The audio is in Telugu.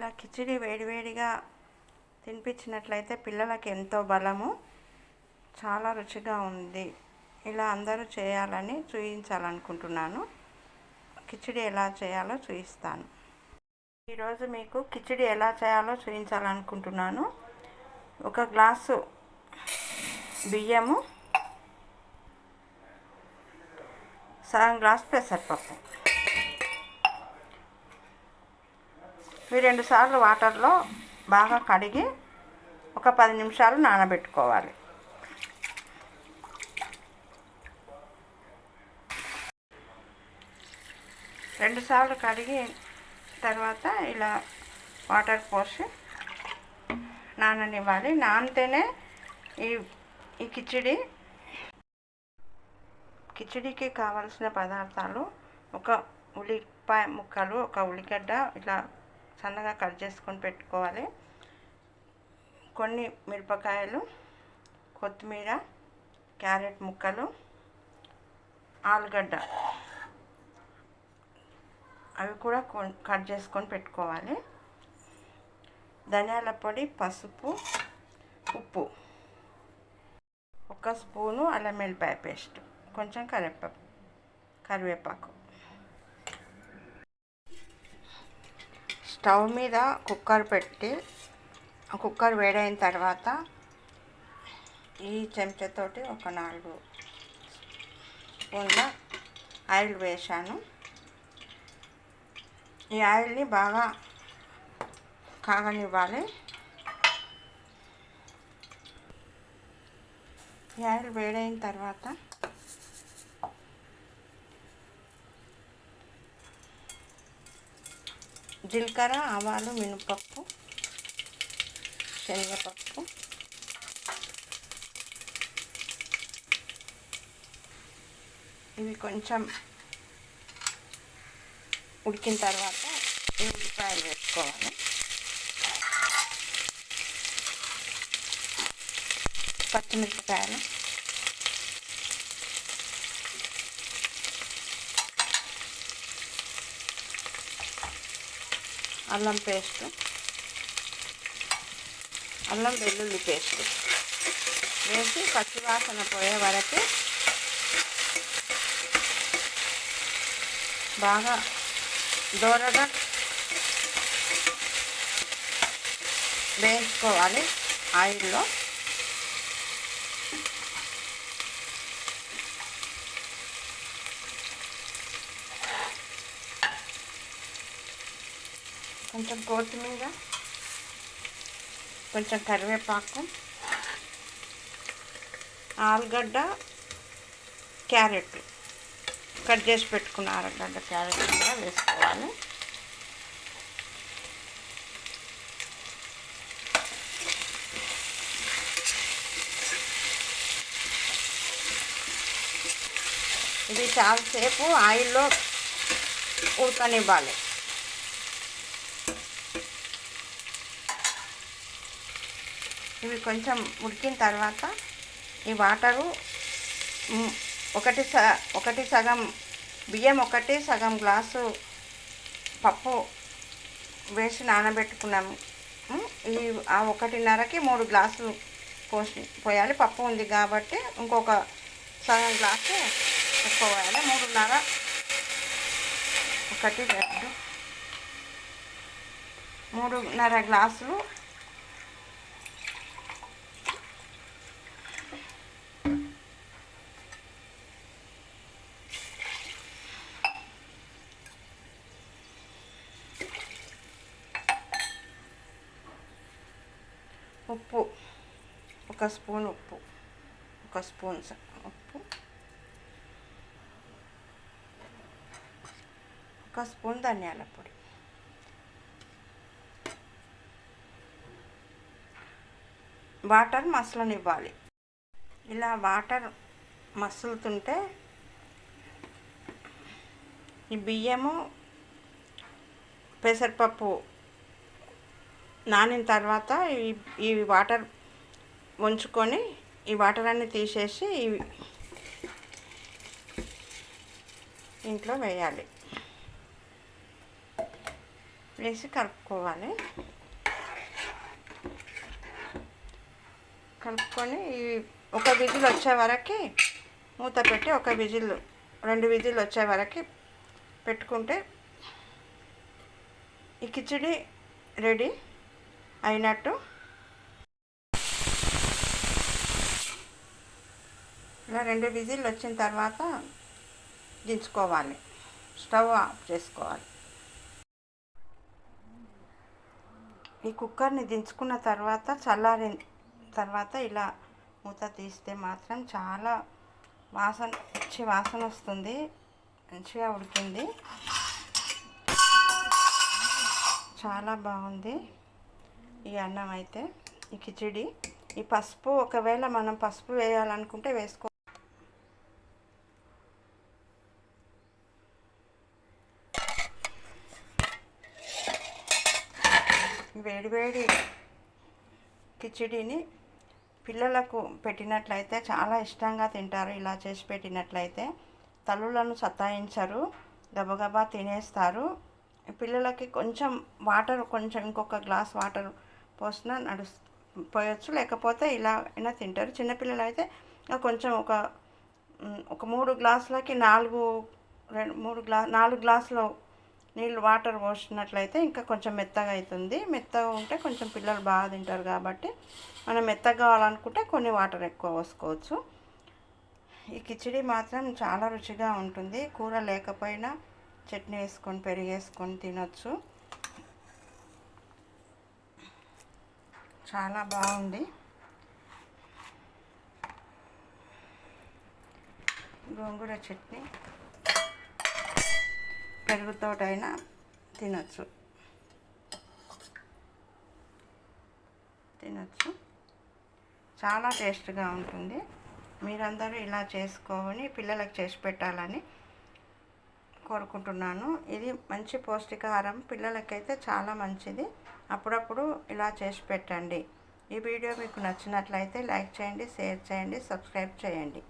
ఇలా కిచిడి వేడివేడిగా తినిపించినట్లయితే పిల్లలకి ఎంతో బలము, చాలా రుచిగా ఉంది. ఇలా అందరూ చేయాలని చూపించాలనుకుంటున్నాను. కిచిడి ఎలా చేయాలో చూపిస్తాను. ఈరోజు మీకు కిచిడి ఎలా చేయాలో చూపించాలనుకుంటున్నాను. ఒక గ్లాసు బియ్యము, సగం గ్లాసు పెసరపప్పు. ఇవి 2 సార్లు వాటర్లో బాగా కడిగి ఒక 10 నిమిషాలు నానబెట్టుకోవాలి. రెండు సార్లు కడిగి తర్వాత ఇలా వాటర్ పోసి నాననివ్వాలి. నానితేనే ఈ కిచిడికి కావలసిన పదార్థాలు: ఒక ఉల్లిపాయ ముక్కలు, ఒక ఉల్లిగడ్డ ఇలా సన్నగా కట్ చేసుకొని పెట్టుకోవాలి, కొన్ని మిరపకాయలు, కొత్తిమీర, క్యారెట్ ముక్కలు, ఆలుగడ్డ అవి కూడా కట్ చేసుకొని పెట్టుకోవాలి, ధనియాల పొడి, పసుపు, ఉప్పు, 1 స్పూను అల్లం వెల్లిపాయ పేస్ట్, కొంచెం కరివేపాకు. స్టవ్ మీద కుక్కర్ పెట్టి కుక్కర్ వేడైన తర్వాత ఈ చెంచాతోటి ఒక 4 స్పూన్ల ఆయిల్ వేసాను. ఈ ఆయిల్ని బాగా కాగనివ్వాలి. ఈ ఆయిల్ వేడైన తర్వాత జీలకర్ర, ఆవాలు, మినపప్పు, శనగపప్పు, ఇవి కొంచెం ఉడికిన తర్వాత ఈ ఉల్లిపాయలు వేసుకోవాలి. పచ్చిమిరపకాయలు, అల్లం పేస్ట్, అల్లం వెల్లుల్లి పేస్ట్ వేసి పచ్చివాసన పోయే వరకు బాగా దోరగా వేయించుకోవాలి ఆయిల్లో. కొంచెం కొత్తిమీర, కొంచెం కరివేపాకు, ఆలుగడ్డ, క్యారెట్ కట్ చేసి పెట్టుకున్న ఆలుగడ్డ, క్యారెట్ కూడా వేసుకోవాలి. ఇది చాలాసేపు ఆయిల్లో ఉడకనివ్వాలి. ఇవి కొంచెం ఉడికిన తర్వాత ఈ వాటరు ఒకటి సగం బియ్యం, సగం గ్లాసు పప్పు వేసి నానబెట్టుకున్నాము. ఈ 1:30కి 3 గ్లాసులు పోయాలి. పప్పు ఉంది కాబట్టి ఇంకొక సగం గ్లాసు ఎక్కువ పోయాలి. 3:30 3:30 గ్లాసులు ఉప్పు, 1 స్పూన్ ఉప్పు, 1 స్పూన్ ఉప్పు, 1 స్పూన్ ధనియాల పొడి, వాటర్ మసలనివ్వాలి. ఇలా వాటర్ మసులుతుంటే ఈ బియ్యము, పెసరపప్పు నానిన తర్వాత ఈ వాటర్ ఉంచుకొని ఈ వాటర్ అన్ని తీసేసి ఇంట్లో వేయాలి. వేసి కలుపుకోవాలి. కలుపుకొని ఒక విజిల్ వచ్చే వరకు మూత పెట్టి ఒక విజిల్ 2 విజిల్ వచ్చే వరకు పెట్టుకుంటే ఈ కిచిడి రెడీ అయినట్టు. ఇలా 2 విజిల్ వచ్చిన తర్వాత దించుకోవాలి, స్టవ్ ఆఫ్ చేసుకోవాలి. ఈ కుక్కర్ని దించుకున్న తర్వాత చల్లారిన తర్వాత ఇలా మూత తీస్తే మాత్రం చాలా మంచి వాసన వస్తుంది. మంచిగా ఉడికింది, చాలా బాగుంది ఈ అన్నం అయితే. ఈ కిచిడి, ఈ పసుపు ఒకవేళ మనం పసుపు వేయాలనుకుంటే వేసుకో. వేడివేడి కిచిడిని పిల్లలకు పెట్టినట్లయితే చాలా ఇష్టంగా తింటారు. ఇలా చేసి పెట్టినట్లయితే తల్లులను సతాయించరు, గబగబా తినేస్తారు. పిల్లలకి కొంచెం వాటర్, ఇంకొక గ్లాస్ వాటర్ పోసినా పోయొచ్చు, లేకపోతే ఇలా అయినా తింటారు. చిన్నపిల్లలు అయితే కొంచెం ఒక 3 గ్లాసులకి 4 గ్లాసులు నీళ్ళు వాటర్ పోసినట్లయితే ఇంకా కొంచెం మెత్తగా అవుతుంది. మెత్తగా ఉంటే కొంచెం పిల్లలు బాగా తింటారు కాబట్టి మనం మెత్తగా కావాలనుకుంటే కొన్ని వాటర్ ఎక్కువ పోసుకోవచ్చు. ఈ కిచిడి మాత్రం చాలా రుచిగా ఉంటుంది. కూర లేకపోయినా చట్నీ వేసుకొని పెరుగు వేసుకొని తినొచ్చు. చాలా బాగుంది. గోంగూర చట్నీ పెరుగుతోటైనా తినొచ్చు. చాలా టేస్ట్గా ఉంటుంది. మీరందరూ ఇలా చేసుకొని పిల్లలకు చేసి పెట్టాలని కోరుకుంటున్నాను. ఇది మంచి పౌష్టికాహారం, పిల్లలకైతే చాలా మంచిది. అప్పుడప్పుడు ఇలా చేసి పెట్టండి. ఈ వీడియో మీకు నచ్చినట్లయితే లైక్ చేయండి, షేర్ చేయండి, సబ్స్క్రైబ్ చేయండి.